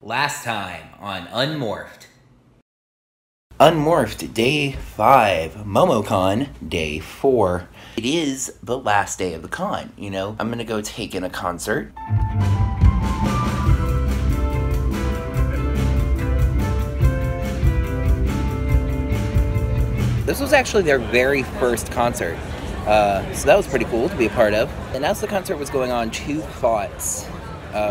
Last time on Unmorphed. Unmorphed Day 5, MomoCon Day 4. It is the last day of the con, you know? I'm gonna go take in a concert. This was actually their very first concert, so that was pretty cool to be a part of. And as the concert was going on, two thoughts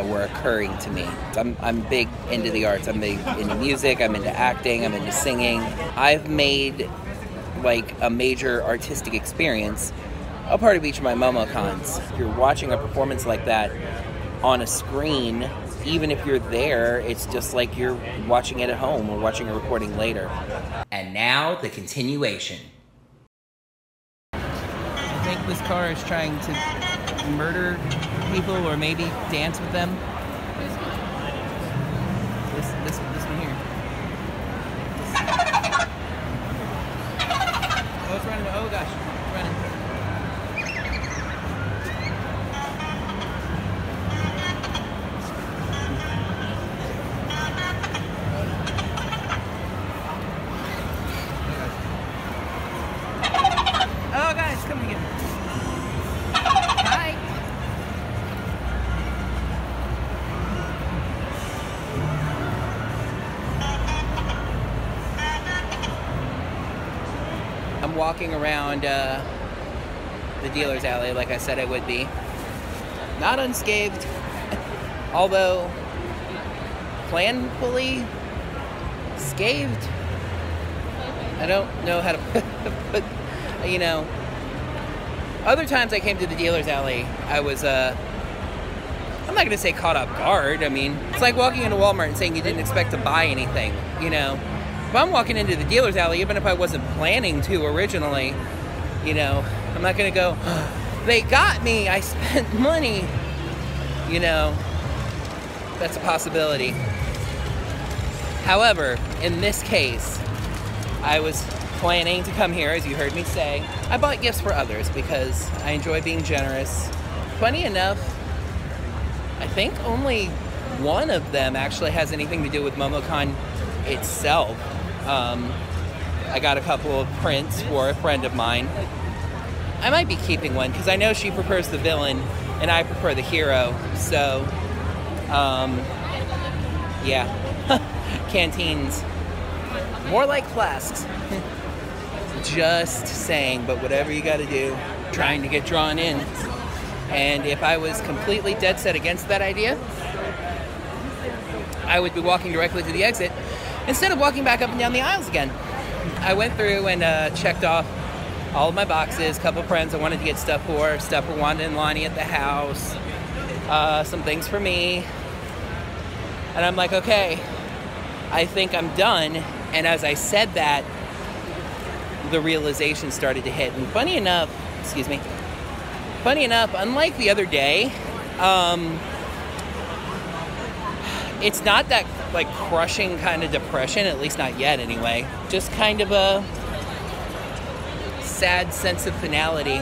were occurring to me. I'm big into the arts. I'm big into music. I'm into acting. I'm into singing. I've made like a major artistic experience a part of each of my MomoCons. If you're watching a performance like that on a screen, even if you're there, it's just like you're watching it at home or watching a recording later. And now the continuation. I think this car is trying to murder people or maybe dance with them. This one here. Oh, it's running. Oh gosh, it's running. Oh guys, come again. Hi. I'm walking around the dealer's alley like I said I would be. Not unscathed, although planfully scathed. I don't know how to put, you know. Other times I came to the dealer's alley, I was, I'm not going to say caught off guard. I mean, it's like walking into Walmart and saying you didn't expect to buy anything, you know. If I'm walking into the dealer's alley, even if I wasn't planning to originally, you know, I'm not going to go, they got me, I spent money, you know. That's a possibility. However, in this case, I was planning to come here, as you heard me say. I bought gifts for others because I enjoy being generous. Funny enough, I think only one of them actually has anything to do with MomoCon itself. I got a couple of prints for a friend of mine. I might be keeping one because I know she prefers the villain and I prefer the hero. So, yeah. Canteens. More like flasks. Just saying, but whatever you gotta do, trying to get drawn in. And if I was completely dead set against that idea, I would be walking directly to the exit instead of walking back up and down the aisles again. I went through and checked off all of my boxes, a couple of friends I wanted to get stuff for Wanda and Lonnie at the house, some things for me. And I'm like, okay, I think I'm done. And as I said that, the realization started to hit. And funny enough, unlike the other day, it's not that like crushing kind of depression, at least not yet anyway. Just kind of a sad sense of finality.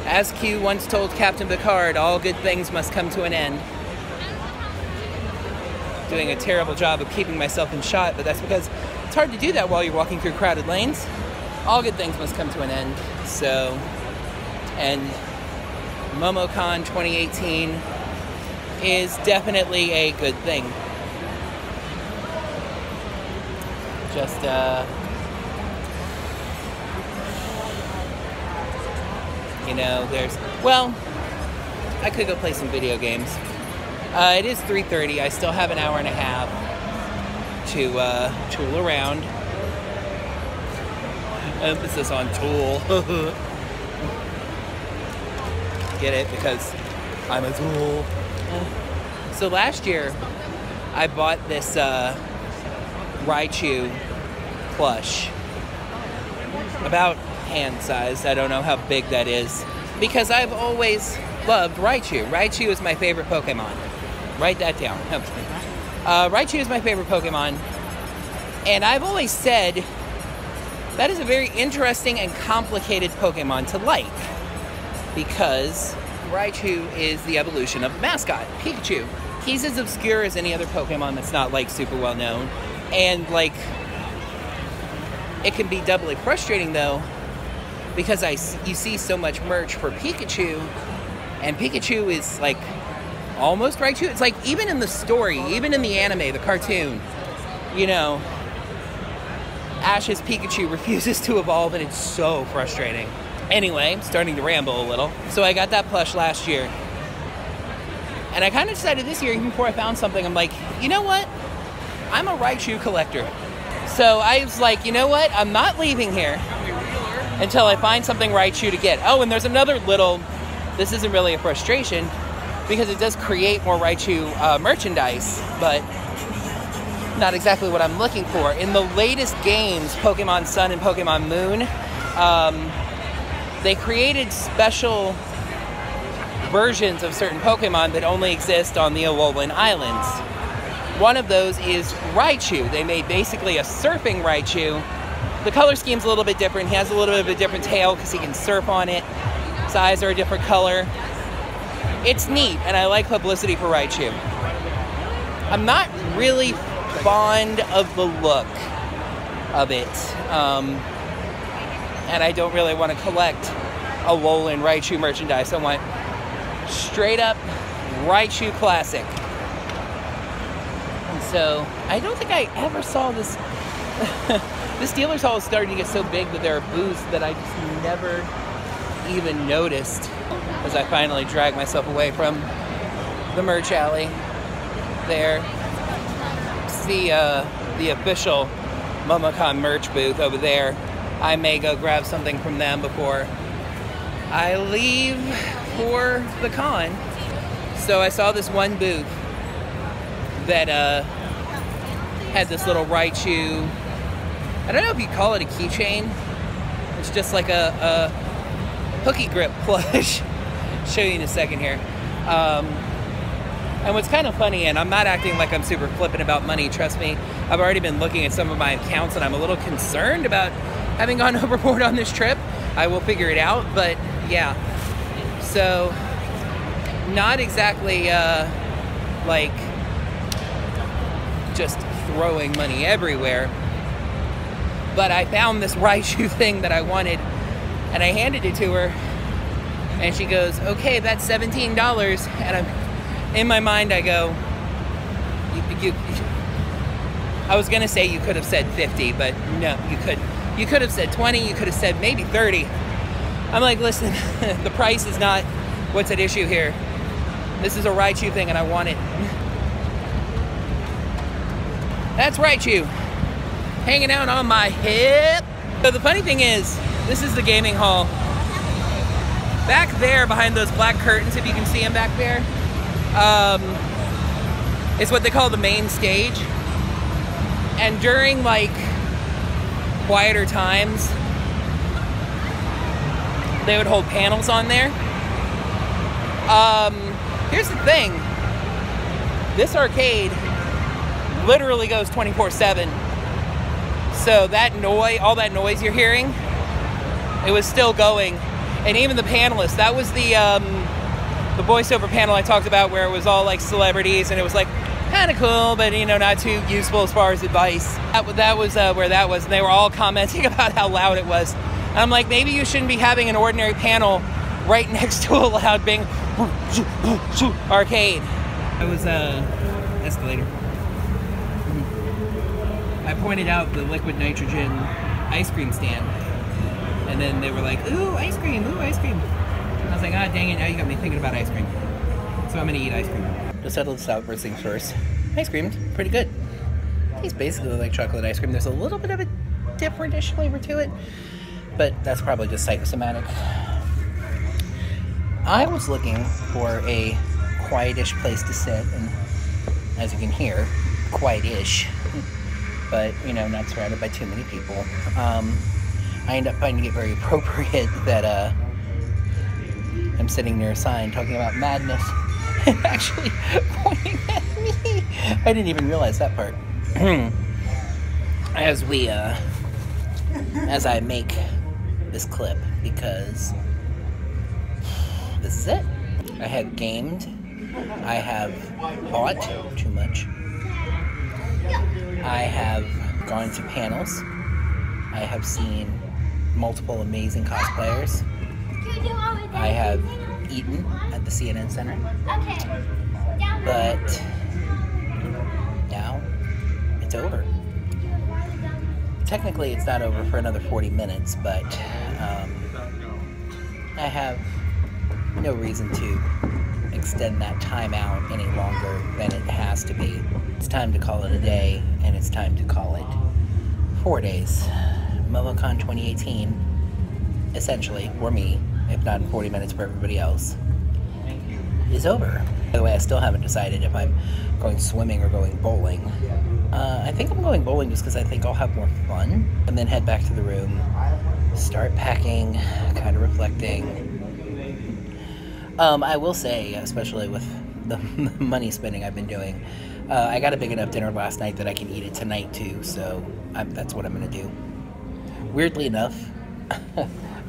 As Q once told Captain Picard, all good things must come to an end. Doing a terrible job of keeping myself in shot, but that's because it's hard to do that while you're walking through crowded lanes. All good things must come to an end. So, and MomoCon 2018 is definitely a good thing. Just, you know, well, I could go play some video games. It is 3:30. I still have an hour and a half to tool around. Emphasis on tool. Get it? Because I'm a tool. So last year, I bought this Raichu plush. About hand sized. I don't know how big that is. Because I've always loved Raichu. Raichu is my favorite Pokemon. Write that down. Raichu is my favorite Pokemon. And I've always said that is a very interesting and complicated Pokemon to like. Because Raichu is the evolution of the mascot, Pikachu. he's as obscure as any other Pokemon that's not, like, super well known. And, like, it can be doubly frustrating, though, because you see so much merch for Pikachu, and Pikachu is, like, almost Raichu. It's like, even in the story, even in the anime, the cartoon, you know, Ash's Pikachu refuses to evolve, and it's so frustrating. Anyway, I'm starting to ramble a little. So I got that plush last year. And I kind of decided this year, even before I found something, I'm like, you know what? I'm a Raichu collector. So I was like, you know what? I'm not leaving here until I find something Raichu to get. Oh, and there's another little, this isn't really a frustration, because it does create more Raichu merchandise, but not exactly what I'm looking for. In the latest games, Pokemon Sun and Pokemon Moon, they created special versions of certain Pokemon that only exist on the Alolan Islands. One of those is Raichu. They made basically a surfing Raichu. The color scheme's a little bit different. He has a little bit of a different tail because he can surf on it. His eyes are a different color. It's neat, and I like publicity for Raichu. I'm not really fond of the look of it. And I don't really want to collect Alolan Raichu merchandise. I want straight up Raichu Classic. And so, I don't think I ever saw this. This dealer's hall is starting to get so big that there are booths that I just never even noticed as I finally drag myself away from the merch alley there. It's the official MomoCon merch booth over there. I may go grab something from them before I leave for the con. So I saw this one booth that had this little Raichu, I don't know if you call it a keychain. It's just like a hooky grip plush. Show you in a second here. And what's kind of funny, and I'm not acting like I'm super flippant about money, trust me, I've already been looking at some of my accounts and I'm a little concerned about having gone overboard on this trip. I will figure it out, but yeah. So, not exactly like just throwing money everywhere, but I found this Raichu thing that I wanted and I handed it to her and she goes, okay, that's $17. And in my mind I go, I was gonna say you could have said 50, but no, you could have said 20, you could have said maybe 30. I'm like, listen, the price is not what's at issue here. This is a Raichu thing and I want it. That's Raichu, hanging out on my hip. So the funny thing is, this is the gaming hall. Back there, behind those black curtains, if you can see them back there, is what they call the main stage. And during, like, quieter times, they would hold panels on there. Here's the thing. This arcade literally goes 24/7. So that noise, all that noise you're hearing, it was still going. And even the panelists, that was the voiceover panel I talked about where it was all like celebrities and it was like kind of cool, but you know, not too useful as far as advice. That was where that was, and they were all commenting about how loud it was. And I'm like, maybe you shouldn't be having an ordinary panel right next to a loud bing arcade. It was escalator. I pointed out the liquid nitrogen ice cream stand, and then they were like, ooh, ice cream, ooh, ice cream. I was like, ah, dang it, now you got me thinking about ice cream. So I'm gonna eat ice cream. To settle this out first things first. Ice cream's pretty good. It's basically like chocolate ice cream. There's a little bit of a different-ish flavor to it, but that's probably just psychosomatic. I was looking for a quiet-ish place to sit, and as you can hear, quiet-ish, but, you know, not surrounded by too many people. I end up finding it very appropriate that I'm sitting near a sign talking about madness and actually pointing at me. I didn't even realize that part. As I make this clip, because this is it. I had gamed I have bought too much. I have gone to panels. I have seen multiple amazing cosplayers. I have eaten at the CNN Center. But now it's over. Technically, it's not over for another 40 minutes, but I have no reason to extend that time out any longer than it has to be. It's time to call it a day, and it's time to call it 4 days. MomoCon 2018, essentially, for me, if not in 40 minutes for everybody else, is over. By the way, I still haven't decided if I'm going swimming or going bowling. I think I'm going bowling just because I think I'll have more fun, and then head back to the room, start packing, kind of reflecting. I will say, especially with the money spending I've been doing, I got a big enough dinner last night that I can eat it tonight too, so that's what I'm going to do. Weirdly enough,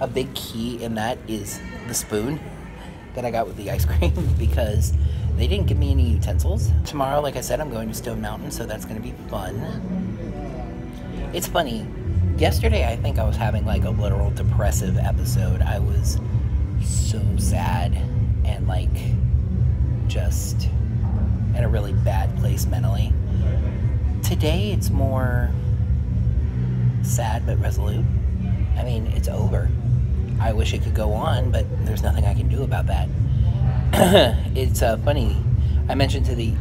a big key in that is the spoon that I got with the ice cream because they didn't give me any utensils. Tomorrow, like I said, I'm going to Stone Mountain, so that's going to be fun. It's funny. Yesterday, I think I was having like a literal depressive episode. I was so sad and like just in a really bad place mentally. Today, it's more sad but resolute. I mean, it's over. I wish it could go on, but there's nothing I can do about that. It's funny. I mentioned to the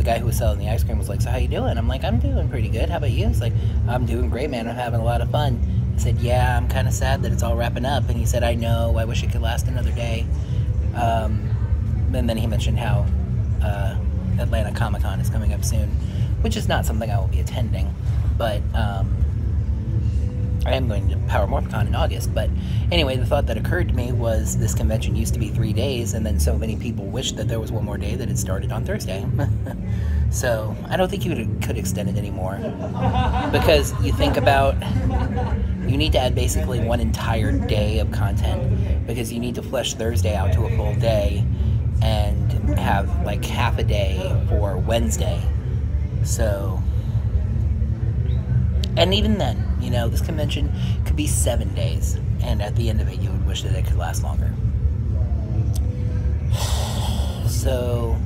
guy who was selling the ice cream was like, "So how you doing?" I'm like, "I'm doing pretty good. How about you?" He's like, "I'm doing great, man. I'm having a lot of fun." I said, "Yeah, I'm kind of sad that it's all wrapping up." And he said, "I know. I wish it could last another day." And then he mentioned how Atlanta Comic-Con is coming up soon, which is not something I will be attending, but I am going to Power MorphCon in August. But anyway, the thought that occurred to me was this convention used to be 3 days, and then so many people wished that there was one more day that it started on Thursday. So I don't think you could extend it anymore, because you think about, you need to add basically one entire day of content, because you need to flesh Thursday out to a full day and have like half a day for Wednesday. So, and even then, you know, this convention could be 7 days, and at the end of it, you would wish that it could last longer. So,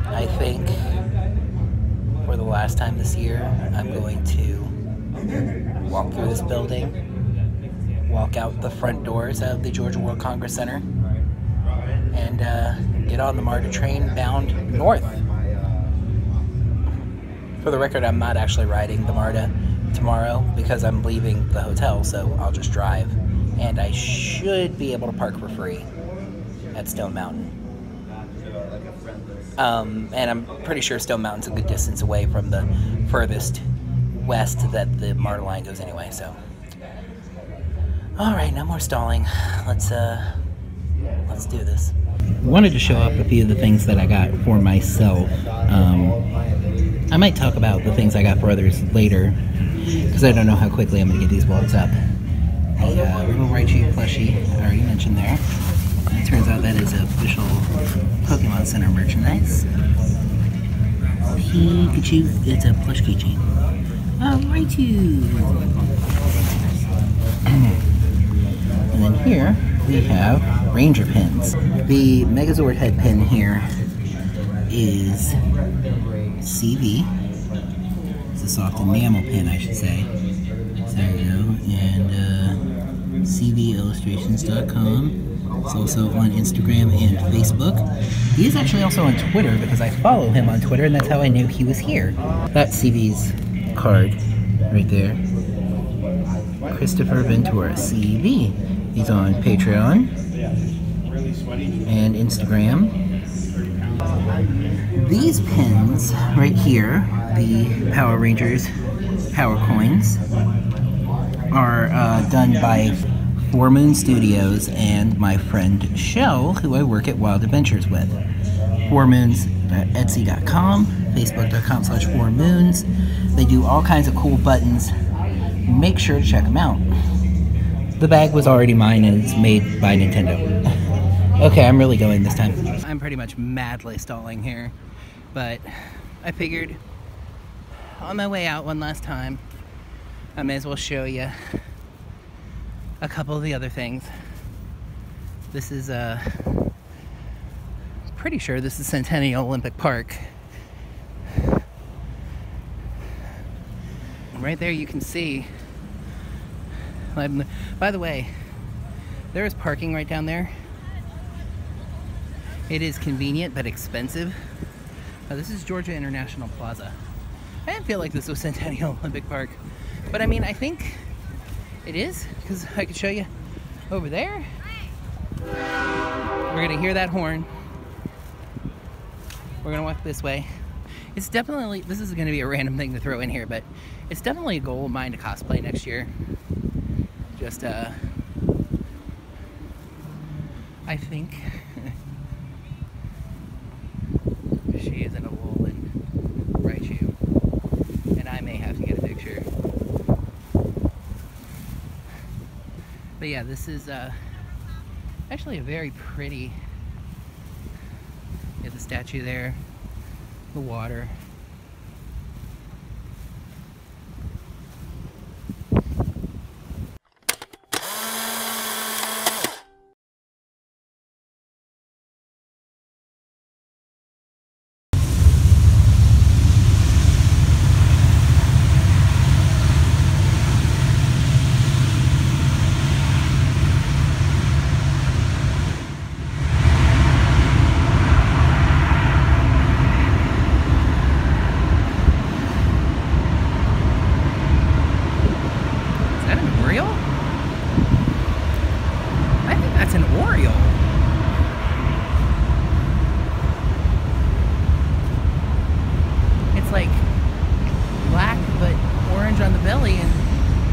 I think for the last time this year, I'm going to walk through this building, walk out the front doors of the Georgia World Congress Center, and get on the MARTA train bound north. For the record, I'm not actually riding the MARTA tomorrow because I'm leaving the hotel, so I'll just drive. And I should be able to park for free at Stone Mountain. And I'm pretty sure Stone Mountain's a good distance away from the furthest west that the MARTA line goes anyway, so. Alright, no more stalling. Let's do this. Wanted to show off a few of the things that I got for myself. I might talk about the things I got for others later, because I don't know how quickly I'm going to get these vlogs up. The Little Raichu plushie, I already mentioned there. It turns out that is official Pokemon Center merchandise. Pikachu, it's a plush keychain. Raichu! And then here we have Ranger pins. The Megazord head pin here is CV. It's a soft enamel pin, I should say. So there you go. And CVillustrations.com. It's also on Instagram and Facebook. He is actually also on Twitter because I follow him on Twitter, and that's how I knew he was here. That's CV's card right there. Christopher Ventura, CV. He's on Patreon and Instagram. These pins right here, the Power Rangers Power Coins, are done by 4 Moon Studios and my friend Shell, who I work at Wild Adventures with. 4 Moons at Etsy.com, Facebook.com/4moons. They do all kinds of cool buttons. Make sure to check them out. The bag was already mine and it's made by Nintendo. Okay, I'm really going this time. I'm pretty much madly stalling here, but I figured on my way out one last time, I may as well show you a couple of the other things. This is pretty sure this is Centennial Olympic Park. Right there you can see, by the way, there is parking right down there. It is convenient but expensive. This is Georgia International Plaza. I didn't feel like this was Centennial Olympic Park, but I mean, I think it is, because I could show you over there. We're gonna hear that horn. We're gonna walk this way. It's definitely, this is gonna be a random thing to throw in here, but it's definitely a goal of mine to cosplay next year. Just, I think she is in a woolen right shoe, and I may have to get a picture. But yeah, this is actually a very pretty, you have the statue there, the water.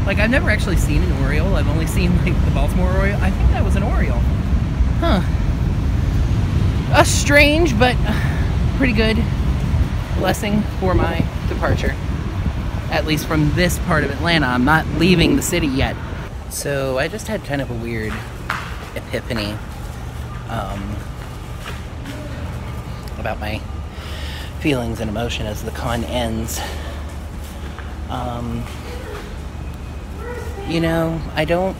Like, I've never actually seen an Oriole. I've only seen, like, the Baltimore Oriole. I think that was an Oriole. Huh. Strange, but pretty good blessing for my departure. At least from this part of Atlanta. I'm not leaving the city yet. So, I just had kind of a weird epiphany about my feelings and emotion as the con ends. You know, I don't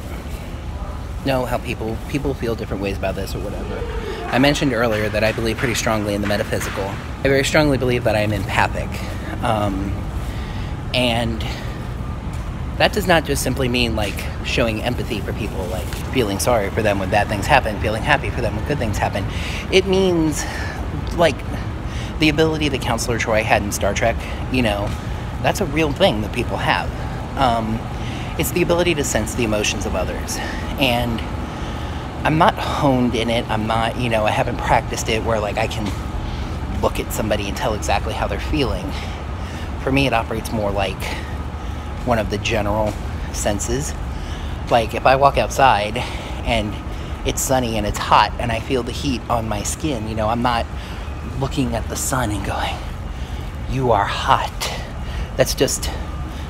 know how people feel different ways about this or whatever. I mentioned earlier that I believe pretty strongly in the metaphysical. I very strongly believe that I am empathic. And that does not just simply mean, like, showing empathy for people, like feeling sorry for them when bad things happen, feeling happy for them when good things happen. It means, like, the ability that Counselor Troy had in Star Trek, you know, that's a real thing that people have. It's the ability to sense the emotions of others. And I'm not honed in it. I'm not, you know, I haven't practiced it where, like, I can look at somebody and tell exactly how they're feeling. For me, it operates more like one of the general senses. Like, if I walk outside and it's sunny and it's hot and I feel the heat on my skin, you know, I'm not looking at the sun and going, "You are hot." That's just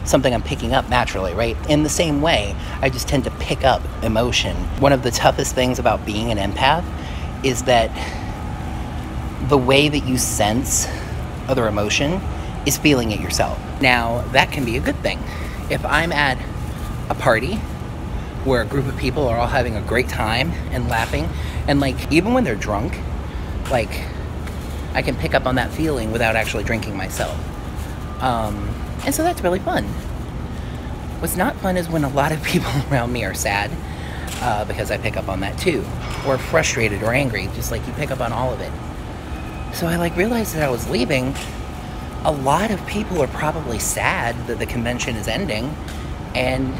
something I'm picking up naturally, right? In the same way, I just tend to pick up emotion. One of the toughest things about being an empath is that the way that you sense other emotion is feeling it yourself. Now, that can be a good thing. If I'm at a party where a group of people are all having a great time and laughing, and, like, even when they're drunk, like, I can pick up on that feeling without actually drinking myself. And so that's really fun. What's not fun is when a lot of people around me are sad, because I pick up on that too. Or frustrated or angry, just like you pick up on all of it. So I, like, realized that I was leaving. A lot of people are probably sad that the convention is ending. And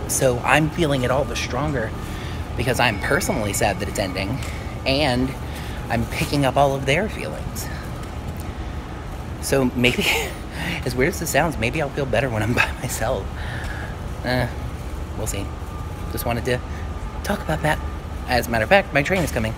so I'm feeling it all the stronger because I'm personally sad that it's ending. And I'm picking up all of their feelings. So maybe, as weird as this sounds, maybe I'll feel better when I'm by myself. We'll see. Just wanted to talk about that. As a matter of fact, my train is coming.